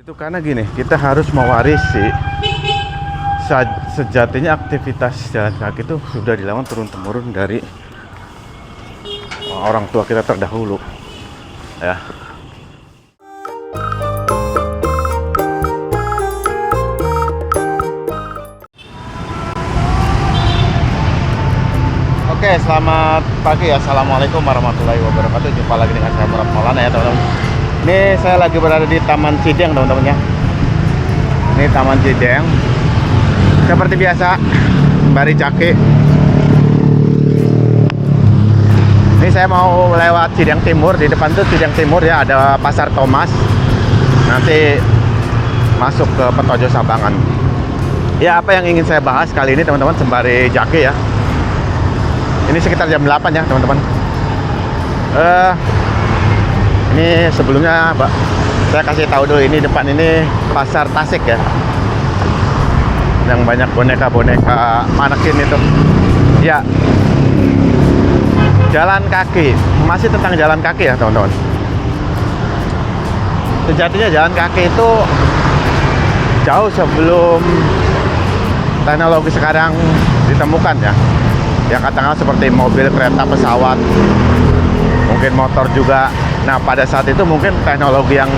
Itu karena gini, kita harus mewarisi sejatinya aktivitas jalan kaki itu sudah dilakukan turun-temurun dari orang tua kita terdahulu, ya. Oke, selamat pagi ya. Assalamualaikum warahmatullahi wabarakatuh. Jumpa lagi dengan saya Murad Maulana ya teman-teman. Ini saya lagi berada di Taman Cideng teman-teman ya. Ini Taman Cideng. Seperti biasa, sembari caki. Ini saya mau lewat Cideng Timur. Di depan tuh Cideng Timur ya, ada Pasar Thomas. Nanti masuk ke Petojo Sabangan. Ya, apa yang ingin saya bahas kali ini teman-teman, sembari caki ya. Ini sekitar jam 8 ya teman-teman. Ini sebelumnya saya kasih tahu dulu, ini depan ini Pasar Tasik ya, yang banyak boneka-boneka manekin itu ya. Jalan kaki, masih tentang jalan kaki ya teman-teman. Sejatinya jalan kaki itu jauh sebelum teknologi sekarang ditemukan ya. Ya katakanlah seperti mobil, kereta, pesawat, mungkin motor juga. Nah pada saat itu mungkin teknologi yang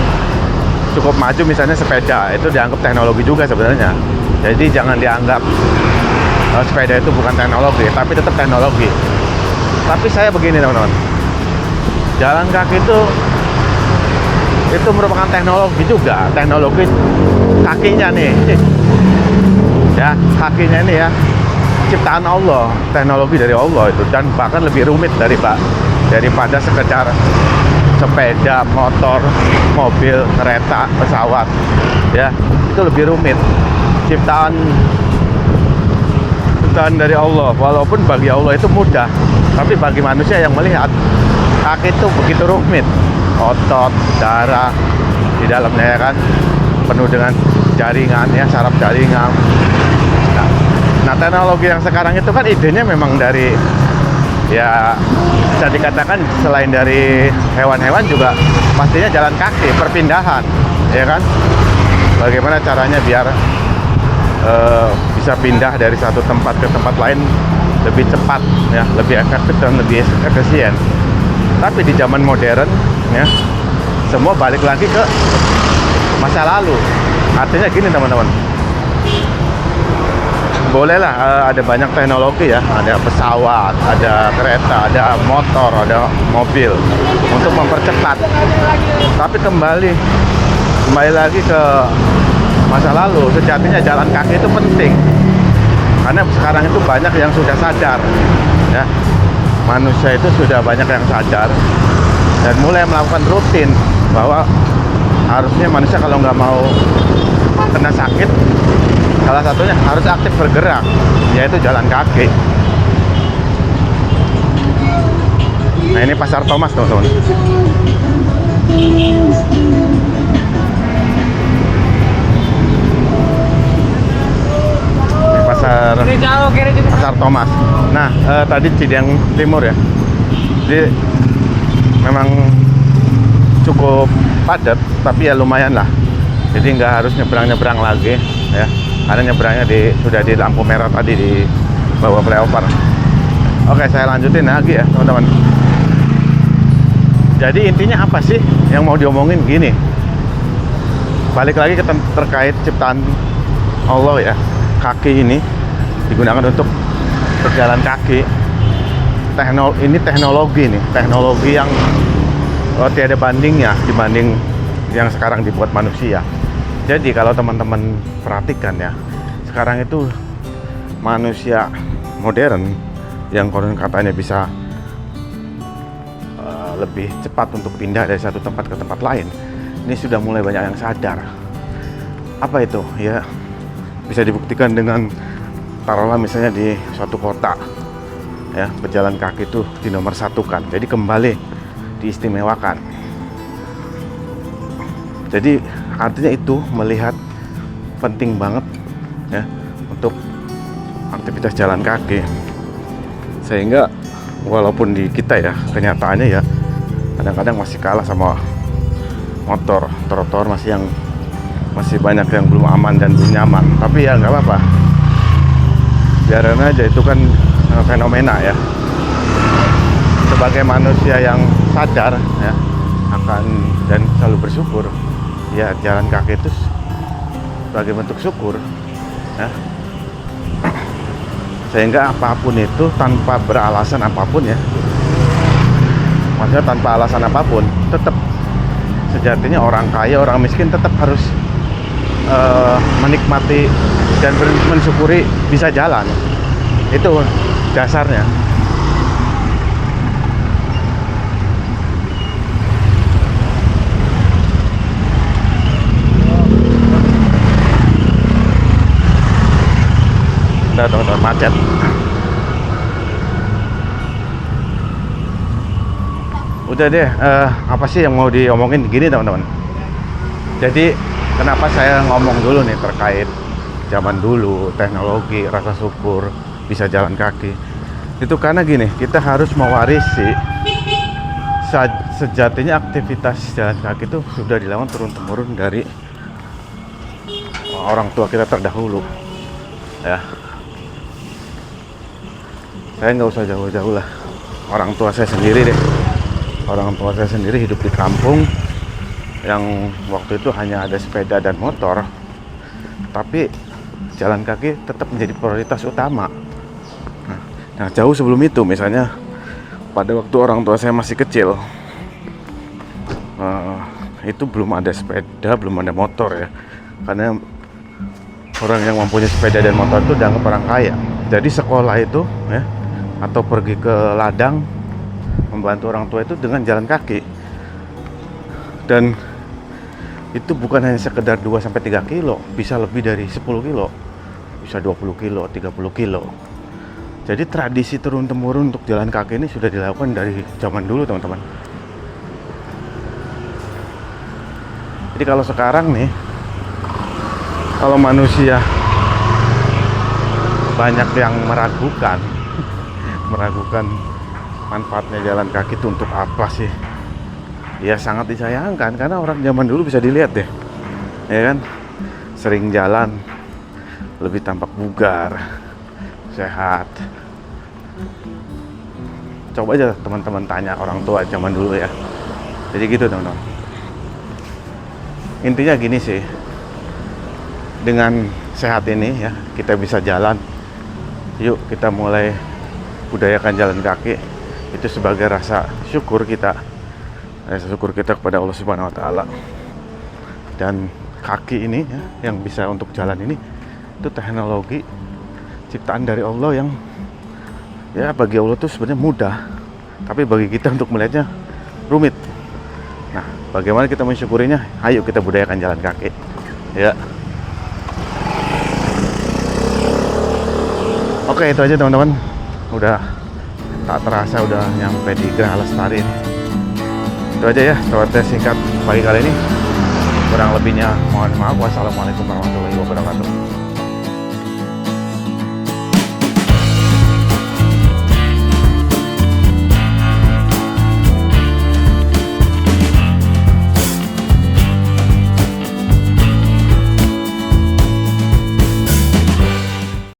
cukup maju, misalnya sepeda, itu dianggap teknologi juga sebenarnya. Jadi jangan dianggap sepeda itu bukan teknologi, tapi tetap teknologi. Tapi saya begini teman-teman, jalan kaki itu merupakan teknologi juga. Teknologi kakinya nih ya, kakinya ini ya, ciptaan Allah, teknologi dari Allah itu, dan bahkan lebih rumit daripada sekedar sepeda, motor, mobil, kereta, pesawat ya. Itu lebih rumit, ciptaan dari Allah. Walaupun bagi Allah itu mudah, tapi bagi manusia yang melihat, kaki itu begitu rumit. Otot, darah di dalamnya ya kan, penuh dengan jaringan ya, saraf jaringan. Nah teknologi yang sekarang itu kan idenya memang dari, ya bisa dikatakan selain dari hewan-hewan juga pastinya jalan kaki, perpindahan ya kan. Bagaimana caranya biar bisa pindah dari satu tempat ke tempat lain lebih cepat ya, lebih efektif dan lebih efisien. Tapi di zaman modern ya, semua balik lagi ke masa lalu. Artinya gini teman-teman, bolehlah ada banyak teknologi ya, ada pesawat, ada kereta, ada motor, ada mobil untuk mempercepat. Tapi kembali lagi ke masa lalu, sejatinya jalan kaki itu penting. Karena sekarang itu banyak yang sudah sadar ya, manusia itu sudah banyak yang sadar dan mulai melakukan rutin, bahwa harusnya manusia kalau nggak mau kena sakit, salah satunya harus aktif bergerak, yaitu jalan kaki. Nah ini Pasar Thomas teman-teman. Ini Pasar Thomas. Nah tadi Cideng Timur ya, jadi memang cukup padat, tapi ya lumayan lah. Jadi nggak harus nyebrang lagi ya, karena nyebrangnya sudah di lampu merah tadi di bawah flyover. Oke, saya lanjutin lagi ya teman-teman. Jadi intinya apa sih yang mau diomongin? Gini, balik lagi ke terkait ciptaan Allah ya. Kaki ini digunakan untuk berjalan kaki. Ini teknologi yang tiada bandingnya dibanding yang sekarang dibuat manusia. Jadi kalau teman-teman perhatikan ya, sekarang itu manusia modern yang konon katanya bisa lebih cepat untuk pindah dari satu tempat ke tempat lain, ini sudah mulai banyak yang sadar. Apa itu? Ya bisa dibuktikan dengan, taruhlah misalnya di suatu kota ya, berjalan kaki itu dinomor satukan, jadi kembali diistimewakan. Jadi artinya itu melihat penting banget ya untuk aktivitas jalan kaki, sehingga walaupun di kita ya kenyataannya ya kadang-kadang masih kalah sama motor. Trotoar masih yang masih banyak yang belum aman dan belum nyaman. Tapi ya nggak apa-apa, biarin aja, itu kan fenomena ya. Sebagai manusia yang sadar ya akan dan selalu bersyukur, ya jalan kaki itu sebagai bentuk syukur ya. Sehingga apapun itu tanpa beralasan apapun ya, maksudnya tanpa alasan apapun, tetap sejatinya orang kaya, orang miskin tetap harus menikmati dan mensyukuri bisa jalan. Itu dasarnya. Udah teman-teman, macet. Udah deh, apa sih yang mau diomongin gini teman-teman. Jadi kenapa saya ngomong dulu nih terkait zaman dulu, teknologi, rasa syukur, bisa jalan kaki. Itu karena gini, kita harus mewarisi sejatinya aktivitas jalan kaki itu sudah dilakukan turun-temurun dari orang tua kita terdahulu ya. Saya nggak usah jauh-jauh lah, orang tua saya sendiri deh. Orang tua saya sendiri hidup di kampung yang waktu itu hanya ada sepeda dan motor, tapi jalan kaki tetap menjadi prioritas utama. Nah, jauh sebelum itu, misalnya pada waktu orang tua saya masih kecil, itu belum ada sepeda, belum ada motor ya, karena orang yang mempunyai sepeda dan motor itu dianggap orang kaya. Jadi sekolah itu ya, atau pergi ke ladang membantu orang tua itu dengan jalan kaki. Dan itu bukan hanya sekedar 2-3 kilo, bisa lebih dari 10 kilo, bisa 20 kilo, 30 kilo. Jadi tradisi turun-temurun untuk jalan kaki ini sudah dilakukan dari zaman dulu teman-teman. Jadi kalau sekarang nih, kalau manusia banyak yang meragukan manfaatnya jalan kaki itu untuk apa sih? Ya sangat disayangkan, karena orang zaman dulu bisa dilihat deh, ya kan, sering jalan, lebih tampak bugar, sehat. Coba aja teman-teman tanya orang tua zaman dulu ya. Jadi gitu teman-teman. Intinya gini sih, dengan sehat ini ya kita bisa jalan. Yuk kita mulai budayakan jalan kaki. Itu sebagai rasa syukur kita kepada Allah Subhanahu Wa Taala. Dan kaki ini ya, yang bisa untuk jalan ini, itu teknologi ciptaan dari Allah yang ya bagi Allah itu sebenarnya mudah, tapi bagi kita untuk melihatnya rumit. Nah, bagaimana kita mensyukurinya? Ayo kita budayakan jalan kaki ya. Oke, itu aja teman-teman. Udah tak terasa udah nyampe di Geraha Lestari ini. Itu aja ya, tewatnya singkat pagi kali ini. Kurang lebihnya mohon maaf. Wassalamualaikum warahmatullahi wabarakatuh.